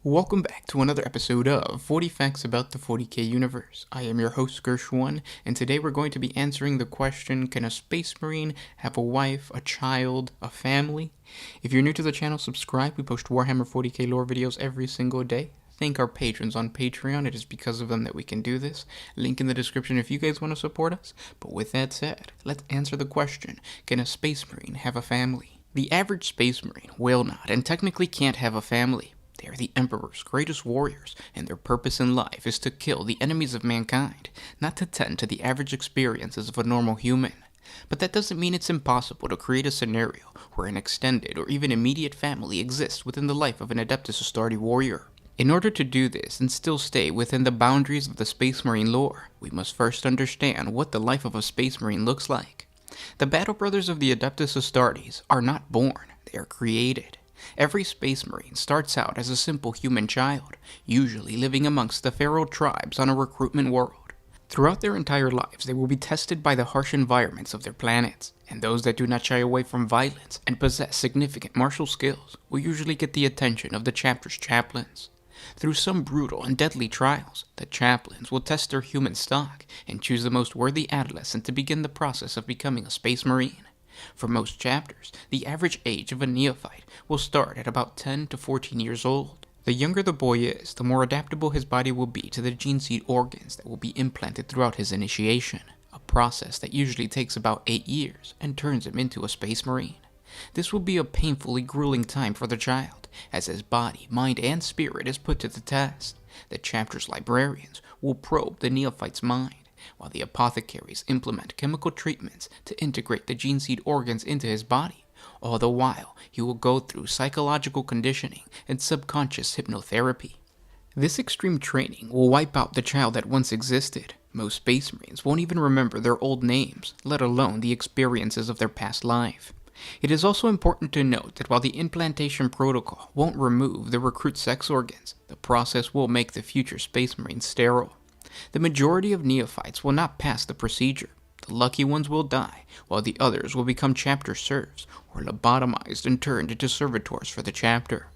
Welcome back to another episode of 40 Facts About the 40K Universe. I am your host, Gershwin, and today we're going to be answering the question, can a Space Marine have a wife, a child, a family? If you're new to the channel, subscribe. We post Warhammer 40K lore videos every single day. Thank our patrons on Patreon. It is because of them that we can do this. Link in the description if you guys want to support us. But with that said, let's answer the question, can a Space Marine have a family? The average Space Marine will not, and technically can't have a family. They are the Emperor's greatest warriors, and their purpose in life is to kill the enemies of mankind, not to tend to the average experiences of a normal human. But that doesn't mean it's impossible to create a scenario where an extended or even immediate family exists within the life of an Adeptus Astarte warrior. In order to do this and still stay within the boundaries of the Space Marine lore, we must first understand what the life of a Space Marine looks like. The Battle Brothers of the Adeptus Astartes are not born, they are created. Every Space Marine starts out as a simple human child, usually living amongst the feral tribes on a recruitment world. Throughout their entire lives, they will be tested by the harsh environments of their planets, and those that do not shy away from violence and possess significant martial skills will usually get the attention of the chapter's chaplains. Through some brutal and deadly trials, the chaplains will test their human stock and choose the most worthy adolescent to begin the process of becoming a Space Marine. For most chapters, the average age of a neophyte will start at about 10 to 14 years old. The younger the boy is, the more adaptable his body will be to the gene seed organs that will be implanted throughout his initiation, a process that usually takes about 8 years and turns him into a Space Marine. This will be a painfully grueling time for the child, as his body, mind, and spirit is put to the test. The chapter's librarians will probe the neophyte's mind, while the apothecaries implement chemical treatments to integrate the gene seed organs into his body. All the while, he will go through psychological conditioning and subconscious hypnotherapy. This extreme training will wipe out the child that once existed. Most Space Marines won't even remember their old names, let alone the experiences of their past life. It is also important to note that while the implantation protocol won't remove the recruit's sex organs, the process will make the future Space Marine sterile. The majority of neophytes will not pass the procedure. The lucky ones will die, while the others will become chapter serfs, or lobotomized and turned into servitors for the chapter.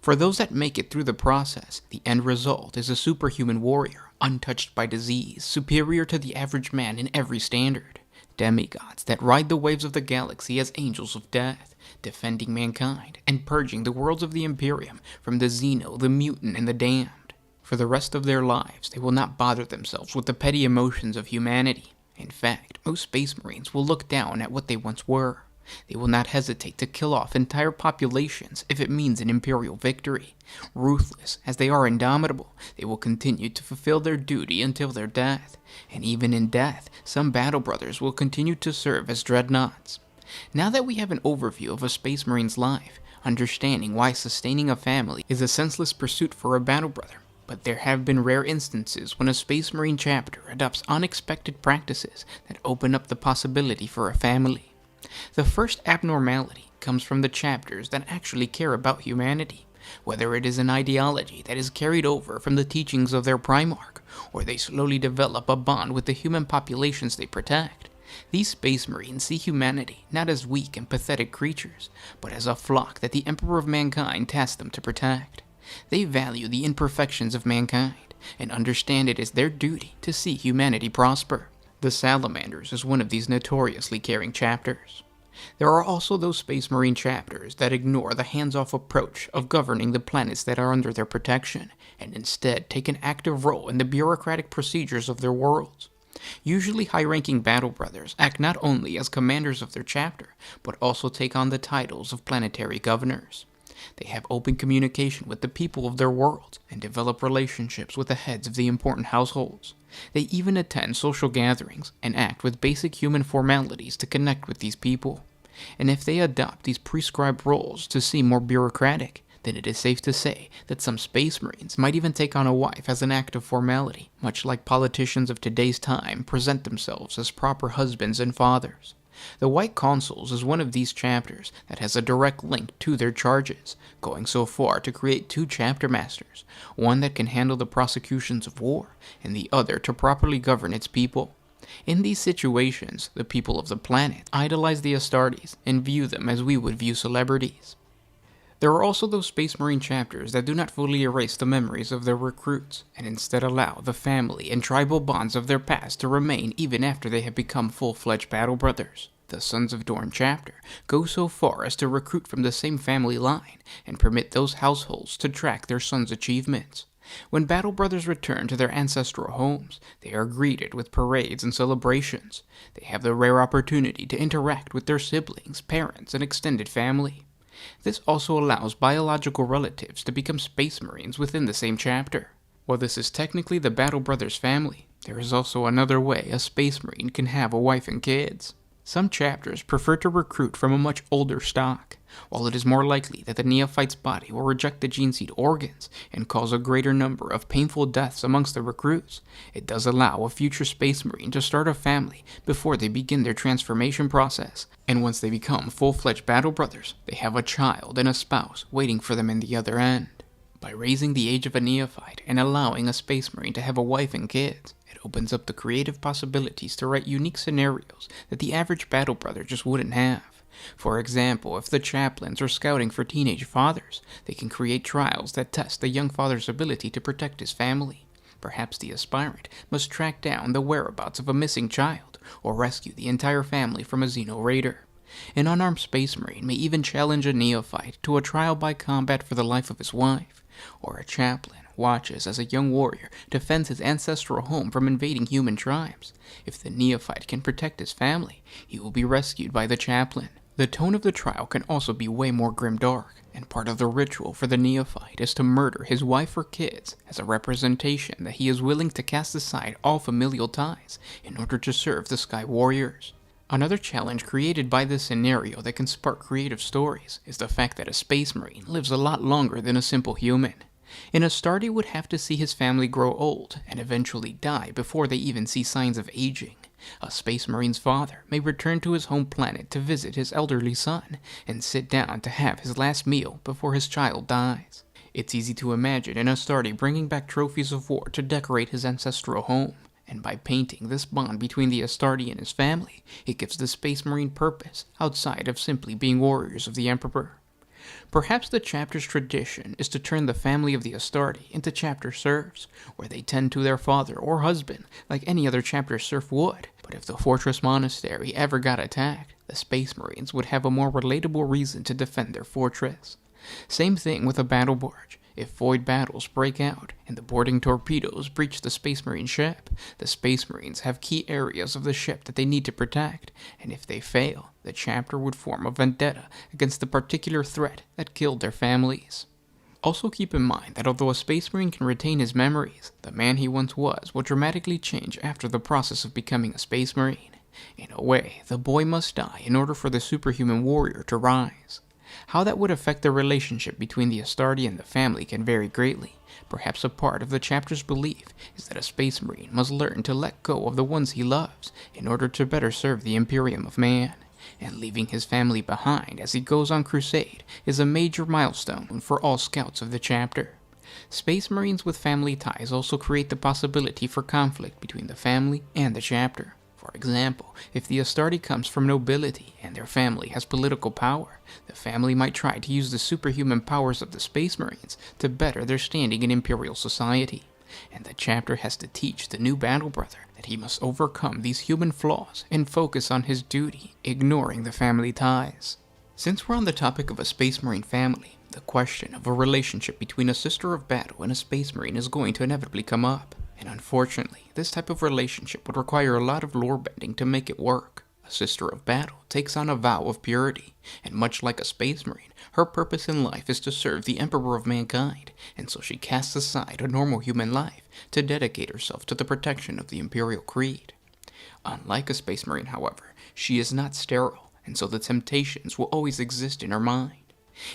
For those that make it through the process, the end result is a superhuman warrior, untouched by disease, superior to the average man in every standard. Demigods that ride the waves of the galaxy as angels of death, defending mankind and purging the worlds of the Imperium from the Xeno, the mutant, and the damned. For the rest of their lives, they will not bother themselves with the petty emotions of humanity. In fact, most Space Marines will look down at what they once were. They will not hesitate to kill off entire populations if it means an Imperial victory. Ruthless as they are indomitable, they will continue to fulfill their duty until their death. And even in death, some Battle Brothers will continue to serve as dreadnoughts. Now that we have an overview of a Space Marine's life, understanding why sustaining a family is a senseless pursuit for a Battle Brother, but there have been rare instances when a Space Marine chapter adopts unexpected practices that open up the possibility for a family. The first abnormality comes from the chapters that actually care about humanity, whether it is an ideology that is carried over from the teachings of their Primarch, or they slowly develop a bond with the human populations they protect. These Space Marines see humanity not as weak and pathetic creatures, but as a flock that the Emperor of Mankind tasked them to protect. They value the imperfections of mankind, and understand it is their duty to see humanity prosper. The Salamanders is one of these notoriously caring chapters. There are also those Space Marine chapters that ignore the hands-off approach of governing the planets that are under their protection, and instead take an active role in the bureaucratic procedures of their worlds. Usually high-ranking Battle Brothers act not only as commanders of their chapter, but also take on the titles of planetary governors. They have open communication with the people of their worlds and develop relationships with the heads of the important households. They even attend social gatherings and act with basic human formalities to connect with these people. And if they adopt these prescribed roles to seem more bureaucratic, then it is safe to say that some Space Marines might even take on a wife as an act of formality, much like politicians of today's time present themselves as proper husbands and fathers. The White Consuls is one of these chapters that has a direct link to their charges, going so far to create 2 chapter masters, one that can handle the prosecutions of war, and the other to properly govern its people. In these situations, the people of the planet idolize the Astartes and view them as we would view celebrities. There are also those Space Marine chapters that do not fully erase the memories of their recruits, and instead allow the family and tribal bonds of their past to remain even after they have become full-fledged battle brothers. The Sons of Dorn chapter goes so far as to recruit from the same family line and permit those households to track their sons' achievements. When battle brothers return to their ancestral homes, they are greeted with parades and celebrations. They have the rare opportunity to interact with their siblings, parents, and extended family. This also allows biological relatives to become Space Marines within the same chapter. While this is technically the battle brothers' family, there is also another way a Space Marine can have a wife and kids. Some chapters prefer to recruit from a much older stock. While it is more likely that the neophyte's body will reject the gene seed organs and cause a greater number of painful deaths amongst the recruits, it does allow a future Space Marine to start a family before they begin their transformation process, and once they become full-fledged battle brothers, they have a child and a spouse waiting for them in the other end. By raising the age of a neophyte and allowing a Space Marine to have a wife and kids, it opens up the creative possibilities to write unique scenarios that the average battle brother just wouldn't have. For example, if the chaplains are scouting for teenage fathers, they can create trials that test the young father's ability to protect his family. Perhaps the aspirant must track down the whereabouts of a missing child, or rescue the entire family from a Xeno raider. An unarmed Space Marine may even challenge a neophyte to a trial by combat for the life of his wife, or a chaplain watches as a young warrior defends his ancestral home from invading human tribes. If the neophyte can protect his family, he will be rescued by the chaplain. The tone of the trial can also be way more grimdark, and part of the ritual for the neophyte is to murder his wife or kids as a representation that he is willing to cast aside all familial ties in order to serve the Sky Warriors. Another challenge created by this scenario that can spark creative stories is the fact that a Space Marine lives a lot longer than a simple human. An astarte would have to see his family grow old and eventually die before they even see signs of aging. A Space Marine's father may return to his home planet to visit his elderly son and sit down to have his last meal before his child dies. It's easy to imagine an astarte bringing back trophies of war to decorate his ancestral home, and by painting this bond between the astarte and his family, it gives the Space Marine purpose outside of simply being warriors of the Emperor. Perhaps the chapter's tradition is to turn the family of the astarte into chapter serfs, where they tend to their father or husband like any other chapter serf would. But if the fortress monastery ever got attacked, the Space Marines would have a more relatable reason to defend their fortress. Same thing with a battle barge. If void battles break out and the boarding torpedoes breach the Space Marine ship, the Space Marines have key areas of the ship that they need to protect, and if they fail, the chapter would form a vendetta against the particular threat that killed their families. Also keep in mind that although a Space Marine can retain his memories, the man he once was will dramatically change after the process of becoming a Space Marine. In a way, the boy must die in order for the superhuman warrior to rise. How that would affect the relationship between the astarte and the family can vary greatly. Perhaps a part of the chapter's belief is that a Space Marine must learn to let go of the ones he loves in order to better serve the Imperium of Man. And leaving his family behind as he goes on crusade is a major milestone for all scouts of the chapter. Space Marines with family ties also create the possibility for conflict between the family and the chapter. For example, if the astarte comes from nobility and their family has political power, the family might try to use the superhuman powers of the Space Marines to better their standing in Imperial society. And the chapter has to teach the new battle brother that he must overcome these human flaws and focus on his duty, ignoring the family ties. Since we're on the topic of a Space Marine family, the question of a relationship between a Sister of Battle and a Space Marine is going to inevitably come up. And unfortunately, this type of relationship would require a lot of lore bending to make it work. A Sister of Battle takes on a vow of purity, and much like a Space Marine, her purpose in life is to serve the Emperor of mankind, and so she casts aside a normal human life to dedicate herself to the protection of the Imperial Creed. Unlike a Space Marine, however, she is not sterile, and so the temptations will always exist in her mind.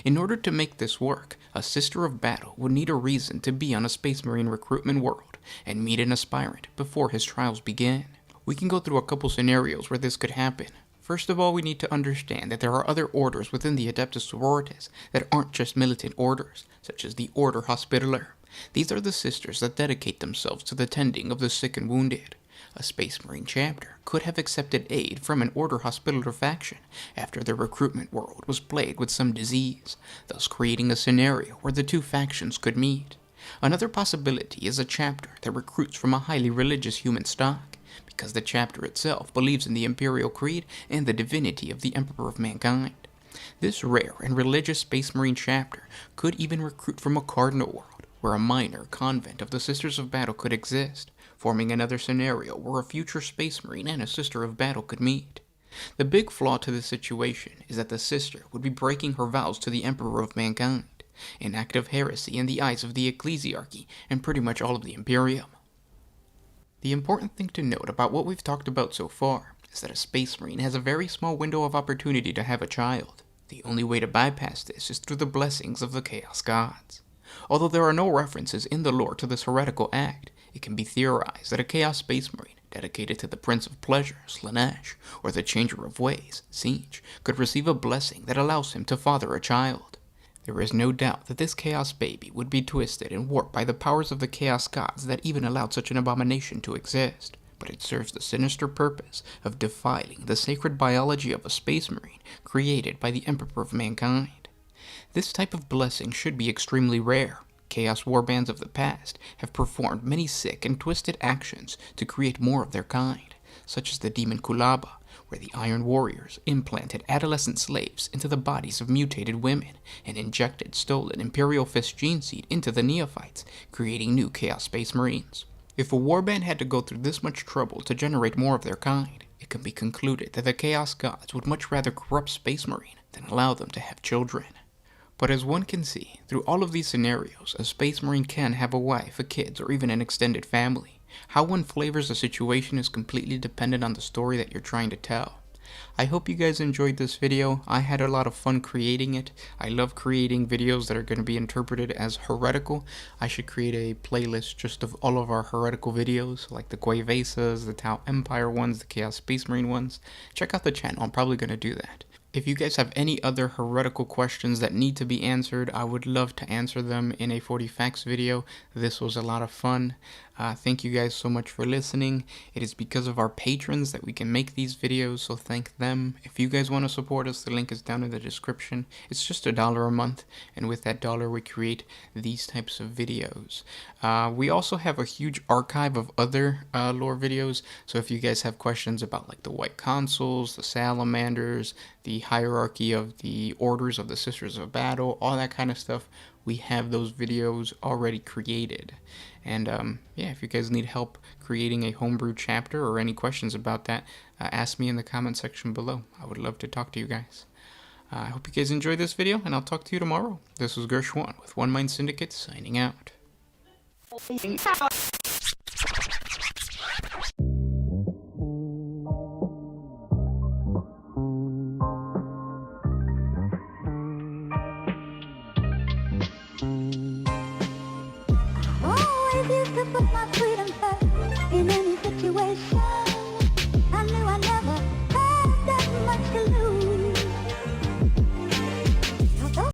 In order to make this work, a Sister of Battle would need a reason to be on a Space Marine recruitment world and meet an aspirant before his trials begin. We can go through a couple scenarios where this could happen. First of all, we need to understand that there are other orders within the Adeptus Sororitas that aren't just militant orders, such as the Order Hospitaller. These are the sisters that dedicate themselves to the tending of the sick and wounded. A Space Marine chapter could have accepted aid from an Order Hospitaller faction after their recruitment world was plagued with some disease, thus creating a scenario where the two factions could meet. Another possibility is a chapter that recruits from a highly religious human stock, because the chapter itself believes in the Imperial Creed and the divinity of the Emperor of Mankind. This rare and religious Space Marine chapter could even recruit from a cardinal world, where a minor convent of the Sisters of Battle could exist, forming another scenario where a future Space Marine and a Sister of Battle could meet. The big flaw to this situation is that the Sister would be breaking her vows to the Emperor of Mankind, an act of heresy in the eyes of the Ecclesiarchy and pretty much all of the Imperium. The important thing to note about what we've talked about so far is that a Space Marine has a very small window of opportunity to have a child. The only way to bypass this is through the blessings of the Chaos Gods. Although there are no references in the lore to this heretical act, it can be theorized that a Chaos Space Marine dedicated to the Prince of Pleasure, Slanesh, or the Changer of Ways, Siege, could receive a blessing that allows him to father a child. There is no doubt that this Chaos baby would be twisted and warped by the powers of the Chaos Gods that even allowed such an abomination to exist, but it serves the sinister purpose of defiling the sacred biology of a Space Marine created by the Emperor of Mankind. This type of blessing should be extremely rare. Chaos warbands of the past have performed many sick and twisted actions to create more of their kind, such as the Demon Kulaba, where the Iron Warriors implanted adolescent slaves into the bodies of mutated women and injected stolen Imperial Fist gene seed into the neophytes, creating new Chaos Space Marines. If a warband had to go through this much trouble to generate more of their kind, it can be concluded that the Chaos Gods would much rather corrupt Space Marine than allow them to have children. But as one can see, through all of these scenarios, a Space Marine can have a wife, a kids, or even an extended family. How one flavors the situation is completely dependent on the story that you're trying to tell. I hope you guys enjoyed this video. I had a lot of fun creating it. I love creating videos that are going to be interpreted as heretical. I should create a playlist just of all of our heretical videos, like the Guayvesas, the Tau Empire ones, the Chaos Space Marine ones. Check out the channel. I'm probably going to do that. If you guys have any other heretical questions that need to be answered, I would love to answer them in a 40 Facts video. This was a lot of fun. Thank you guys so much for listening. It is because of our patrons that we can make these videos, so thank them. If you guys want to support us, the link is down in the description. It's just $1 a month, and with that dollar we create these types of videos. We also have a huge archive of other lore videos, so if you guys have questions about like the White Consuls, the Salamanders, the hierarchy of the orders of the Sisters of Battle, all that kind of stuff, we have those videos already created. And yeah, if you guys need help creating a homebrew chapter or any questions about that, ask me in the comment section below. I would love to talk to you guys. I hope you guys enjoyed this video, and I'll talk to you tomorrow. This was Gershwan with One Mind Syndicate signing out. Always used to put my freedom first in any situation.